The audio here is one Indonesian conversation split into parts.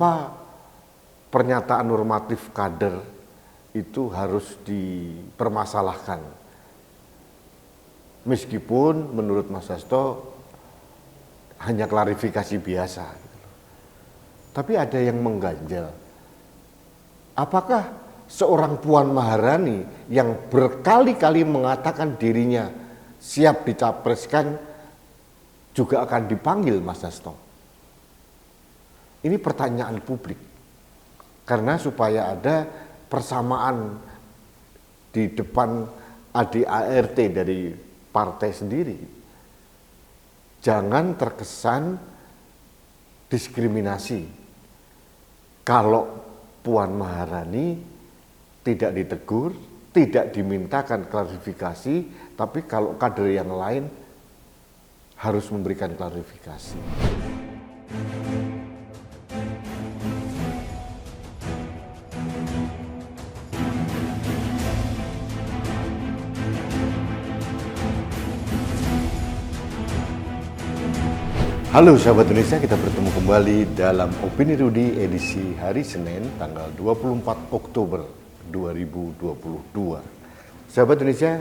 mengapa pernyataan normatif kader itu harus dipermasalahkan. Meskipun menurut Mas Hasto hanya klarifikasi biasa. Tapi ada yang mengganjal. Apakah seorang Puan Maharani yang berkali-kali mengatakan dirinya siap dicapreskan juga akan dipanggil Mas Hasto? Ini pertanyaan publik. Karena supaya ada persamaan di depan ADART dari partai sendiri. Jangan terkesan diskriminasi. Kalau Puan Maharani tidak ditegur, tidak dimintakan klarifikasi, tapi kalau kader yang lain harus memberikan klarifikasi. Halo sahabat Indonesia, kita bertemu kembali dalam Opini Rudy edisi hari Senin tanggal 24 Oktober 2022. Sahabat Indonesia,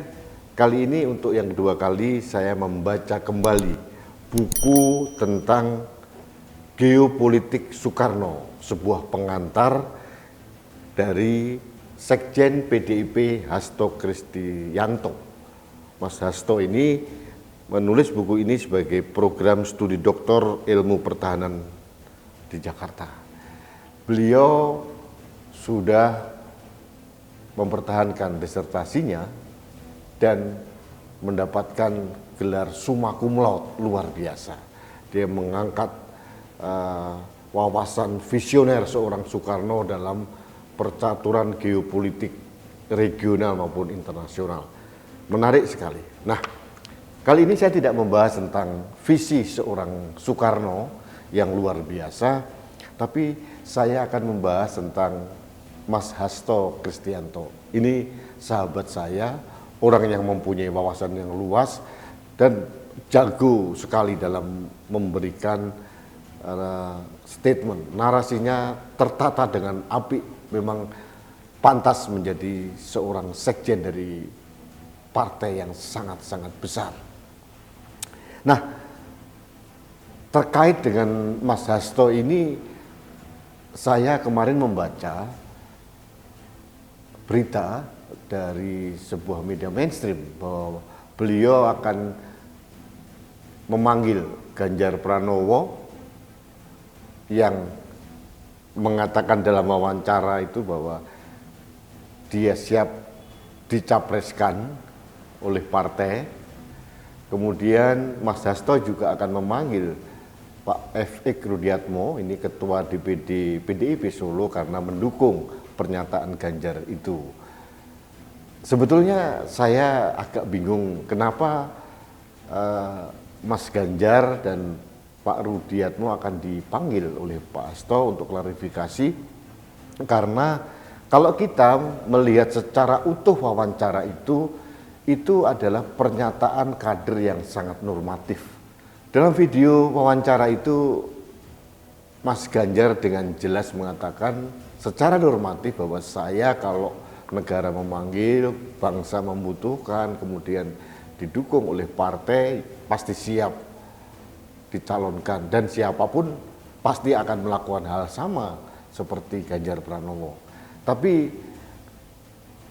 kali ini untuk yang kedua kali saya membaca kembali buku tentang geopolitik Soekarno, sebuah pengantar dari Sekjen PDIP Hasto Kristianto. Mas Hasto ini menulis buku ini sebagai program studi doktor ilmu pertahanan di Jakarta. Beliau sudah mempertahankan disertasinya dan mendapatkan gelar summa cum laude luar biasa. Dia mengangkat wawasan visioner seorang Soekarno dalam percaturan geopolitik regional maupun internasional. Menarik sekali. Nah, kali ini saya tidak membahas tentang visi seorang Soekarno yang luar biasa, tapi saya akan membahas tentang Mas Hasto Kristianto. Ini sahabat saya, orang yang mempunyai wawasan yang luas dan jago sekali dalam memberikan statement. Narasinya tertata dengan apik, memang pantas menjadi seorang sekjen dari partai yang sangat-sangat besar. Nah, terkait dengan Mas Hasto ini, saya kemarin membaca berita dari sebuah media mainstream bahwa beliau akan memanggil Ganjar Pranowo yang mengatakan dalam wawancara itu bahwa dia siap dicapreskan oleh partai. Kemudian Mas Hasto juga akan memanggil Pak F.X. Rudiatmo, ini Ketua DPD PDIP Solo, karena mendukung pernyataan Ganjar itu. Sebetulnya saya agak bingung kenapa Mas Ganjar dan Pak Rudiatmo akan dipanggil oleh Pak Hasto untuk klarifikasi, karena kalau kita melihat secara utuh wawancara itu adalah pernyataan kader yang sangat normatif. Dalam video wawancara itu, Mas Ganjar dengan jelas mengatakan secara normatif bahwa saya kalau negara memanggil, bangsa membutuhkan, kemudian didukung oleh partai, pasti siap dicalonkan. Dan siapapun pasti akan melakukan hal sama seperti Ganjar Pranowo. Tapi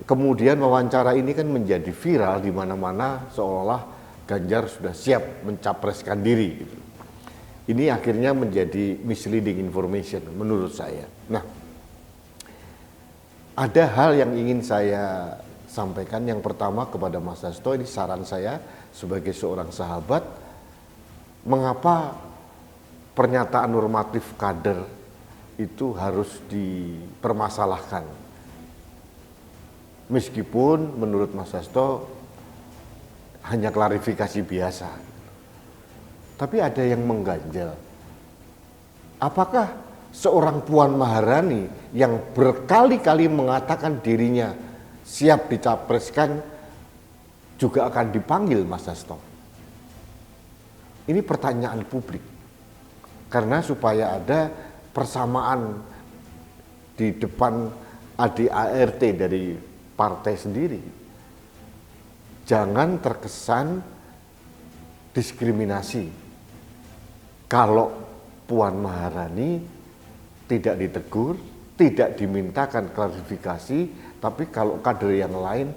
kemudian wawancara ini kan menjadi viral di mana-mana, seolah-olah Ganjar sudah siap mencapreskan diri. Ini akhirnya menjadi misleading information menurut saya. Nah, ada hal yang ingin saya sampaikan. Yang pertama kepada Mas Hasto, ini saran saya sebagai seorang sahabat, mengapa pernyataan normatif kader itu harus dipermasalahkan? Meskipun menurut Mas Hasto hanya klarifikasi biasa. Tapi ada yang mengganjal. Apakah seorang Puan Maharani yang berkali-kali mengatakan dirinya siap dicapreskan juga akan dipanggil Mas Hasto? Ini pertanyaan publik. Karena supaya ada persamaan di depan ADART dari partai sendiri. Jangan terkesan diskriminasi. Kalau Puan Maharani tidak ditegur, tidak dimintakan klarifikasi, tapi kalau kader yang lain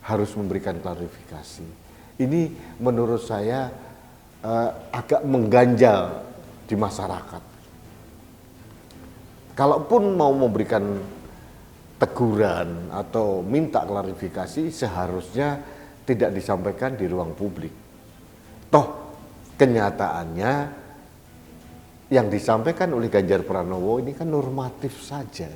harus memberikan klarifikasi. Ini menurut saya agak mengganjal di masyarakat. Kalaupun mau memberikan teguran atau minta klarifikasi, seharusnya tidak disampaikan di ruang publik. Toh kenyataannya yang disampaikan oleh Ganjar Pranowo ini kan normatif saja.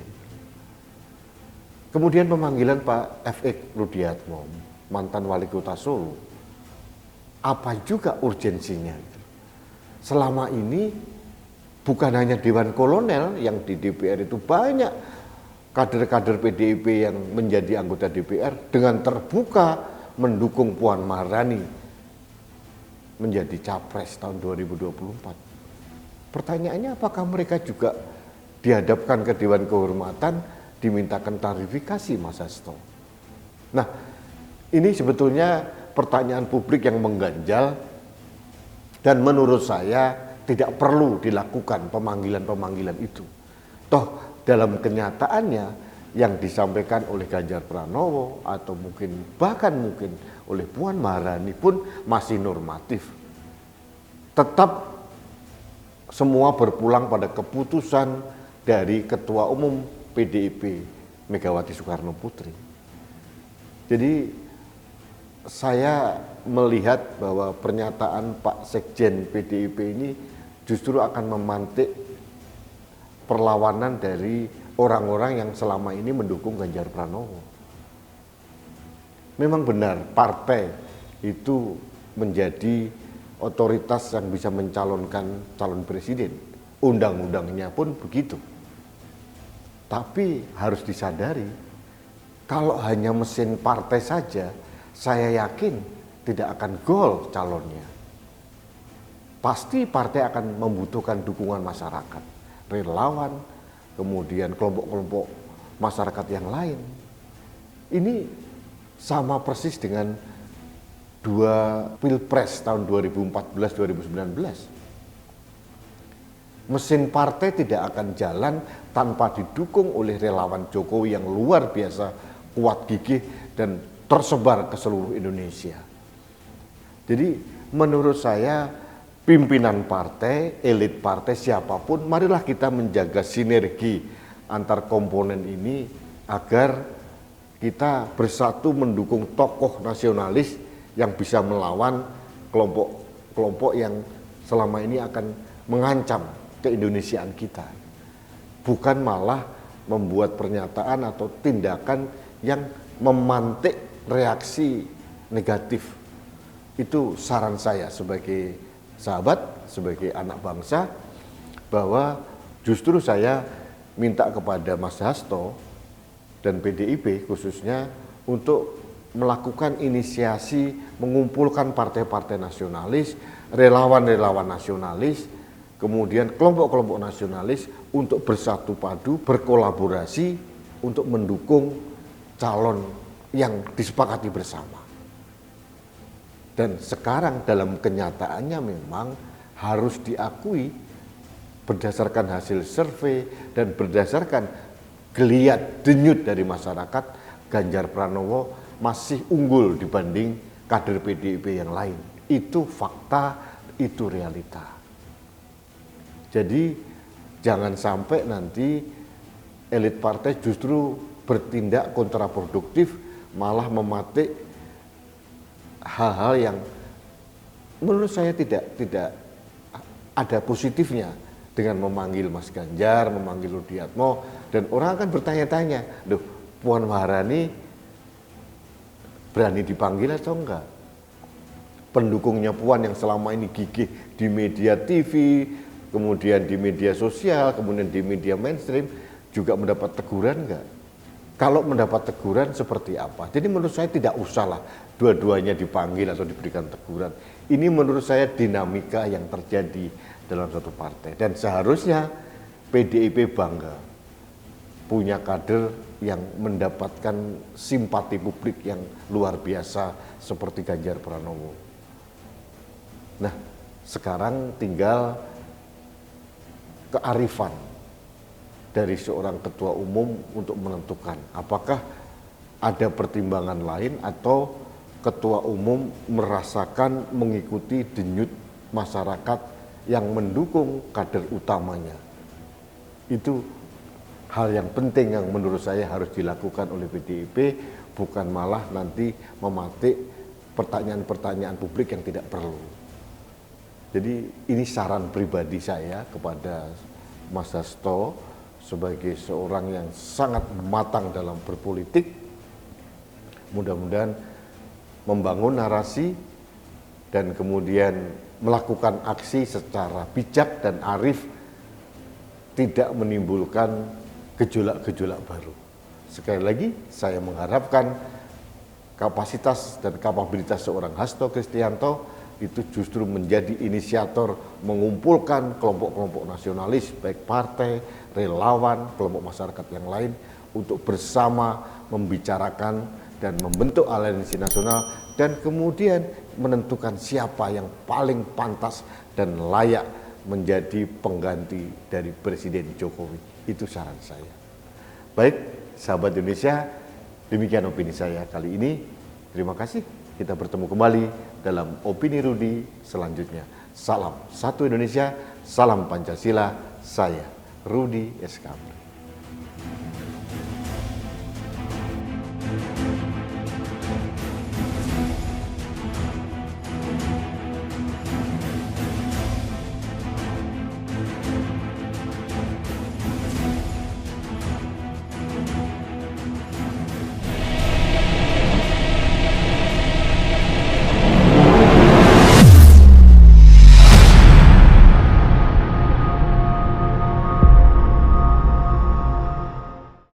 Kemudian pemanggilan Pak F.X. Rudiatmo, mantan wali kota Solo, apa juga urgensinya? Selama ini bukan hanya Dewan Kolonel yang di DPR itu banyak kader-kader PDIP yang menjadi anggota DPR dengan terbuka mendukung Puan Maharani menjadi capres tahun 2024. Pertanyaannya apakah mereka juga dihadapkan ke Dewan Kehormatan dimintakan klarifikasi Mas Hasto? Nah, ini sebetulnya pertanyaan publik yang mengganjal dan menurut saya tidak perlu dilakukan pemanggilan-pemanggilan itu. Toh dalam kenyataannya yang disampaikan oleh Ganjar Pranowo atau bahkan mungkin oleh Puan Maharani pun masih normatif. Tetap semua berpulang pada keputusan dari Ketua Umum PDIP Megawati Soekarno Putri. Jadi saya melihat bahwa pernyataan Pak Sekjen PDIP ini justru akan memantik perlawanan dari orang-orang yang selama ini mendukung Ganjar Pranowo. Memang benar partai itu menjadi otoritas yang bisa mencalonkan calon presiden. Undang-undangnya pun begitu. Tapi harus disadari, kalau hanya mesin partai saja, saya yakin tidak akan gol calonnya. Pasti partai akan membutuhkan dukungan masyarakat, relawan, kemudian kelompok-kelompok masyarakat yang lain. Ini sama persis dengan dua pilpres tahun 2014-2019. Mesin partai tidak akan jalan tanpa didukung oleh relawan Jokowi yang luar biasa kuat gigih dan tersebar ke seluruh Indonesia. Jadi menurut saya pimpinan partai, elit partai siapapun, marilah kita menjaga sinergi antar komponen ini agar kita bersatu mendukung tokoh nasionalis yang bisa melawan kelompok-kelompok yang selama ini akan mengancam keindonesiaan kita. Bukan malah membuat pernyataan atau tindakan yang memantik reaksi negatif. Itu saran saya sebagai sahabat, sebagai anak bangsa, bahwa justru saya minta kepada Mas Hasto dan PDIP khususnya untuk melakukan inisiasi mengumpulkan partai-partai nasionalis, relawan-relawan nasionalis, kemudian kelompok-kelompok nasionalis untuk bersatu padu, berkolaborasi untuk mendukung calon yang disepakati bersama. Dan sekarang dalam kenyataannya memang harus diakui berdasarkan hasil survei dan berdasarkan geliat denyut dari masyarakat, Ganjar Pranowo masih unggul dibanding kader PDIP yang lain. Itu fakta, itu realita. Jadi jangan sampai nanti elit partai justru bertindak kontraproduktif, malah mematik hal-hal yang menurut saya tidak ada positifnya dengan memanggil Mas Ganjar, memanggil Rudiatmo, dan orang akan bertanya-tanya, loh Puan Maharani berani dipanggil atau enggak? Pendukungnya Puan yang selama ini gigih di media TV, kemudian di media sosial, kemudian di media mainstream juga mendapat teguran enggak? Kalau mendapat teguran seperti apa? Jadi menurut saya tidak usahlah dua-duanya dipanggil atau diberikan teguran. Ini menurut saya dinamika yang terjadi dalam satu partai. Dan seharusnya PDIP bangga punya kader yang mendapatkan simpati publik yang luar biasa seperti Ganjar Pranowo. Nah, sekarang tinggal kearifan dari seorang ketua umum untuk menentukan apakah ada pertimbangan lain atau ketua umum merasakan mengikuti denyut masyarakat yang mendukung kader utamanya. Itu hal yang penting yang menurut saya harus dilakukan oleh PDIP, bukan malah nanti mematik pertanyaan-pertanyaan publik yang tidak perlu. Jadi ini saran pribadi saya kepada Mas Hasto sebagai seorang yang sangat matang dalam berpolitik. Mudah-mudahan membangun narasi dan kemudian melakukan aksi secara bijak dan arif, tidak menimbulkan gejolak-gejolak baru. Sekali lagi saya mengharapkan kapasitas dan kapabilitas seorang Hasto Kristianto itu justru menjadi inisiator mengumpulkan kelompok-kelompok nasionalis, baik partai, relawan, kelompok masyarakat yang lain untuk bersama membicarakan dan membentuk aliansi nasional dan kemudian menentukan siapa yang paling pantas dan layak menjadi pengganti dari Presiden Jokowi. Itu saran saya. Baik, sahabat Indonesia, demikian opini saya kali ini. Terima kasih. Kita bertemu kembali dalam Opini Rudi selanjutnya. Salam satu Indonesia, salam Pancasila. Saya Rudi S. Kamil.